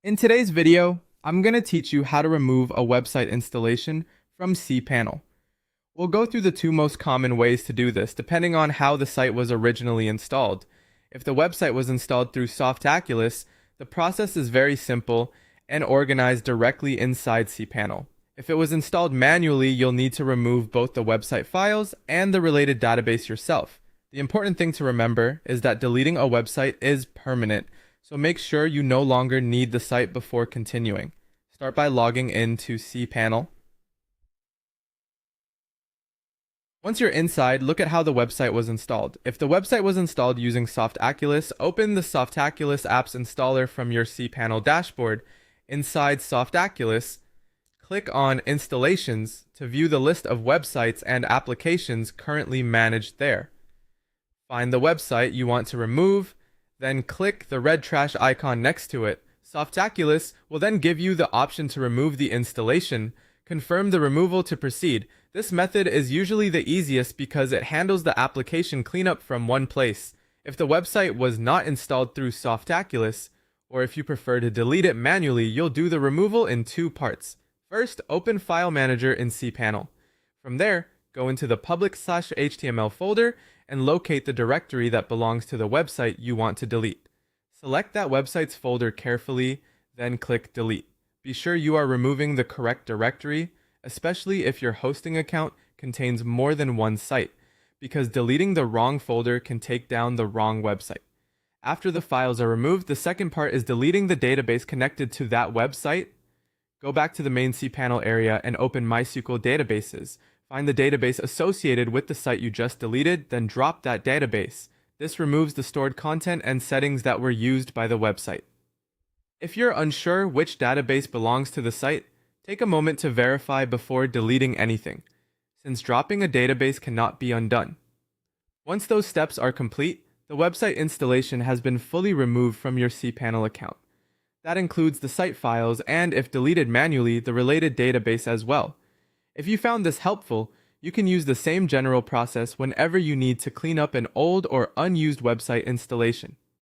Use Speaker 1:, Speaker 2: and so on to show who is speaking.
Speaker 1: In today's video, I'm going to teach you how to remove a website installation from cPanel. We'll go through the two most common ways to do this, depending on how the site was originally installed. If the website was installed through Softaculous, the process is very simple and organized directly inside cPanel. If it was installed manually, you'll need to remove both the website files and the related database yourself. The important thing to remember is that deleting a website is permanent, so make sure you no longer need the site before continuing. Start by logging into cPanel. Once you're inside, look at how the website was installed. If the website was installed using Softaculous, open the Softaculous apps installer from your cPanel dashboard. Inside Softaculous, click on Installations to view the list of websites and applications currently managed there. Find the website you want to remove, then click the red trash icon next to it. Softaculous will then give you the option to remove the installation. Confirm the removal to proceed. This method is usually the easiest because it handles the application cleanup from one place. If the website was not installed through Softaculous, or if you prefer to delete it manually, you'll do the removal in two parts. First, open File Manager in cPanel. From there, go into the public/HTML folder and locate the directory that belongs to the website you want to delete. Select that website's folder carefully, then click Delete. Be sure you are removing the correct directory, especially if your hosting account contains more than one site, because deleting the wrong folder can take down the wrong website. After the files are removed, the second part is deleting the database connected to that website. Go back to the main cPanel area and open MySQL databases. Find the database associated with the site you just deleted, then drop that database. This removes the stored content and settings that were used by the website. If you're unsure which database belongs to the site, take a moment to verify before deleting anything, since dropping a database cannot be undone. Once those steps are complete, the website installation has been fully removed from your cPanel account. That includes the site files and, if deleted manually, the related database as well. If you found this helpful, you can use the same general process whenever you need to clean up an old or unused website installation.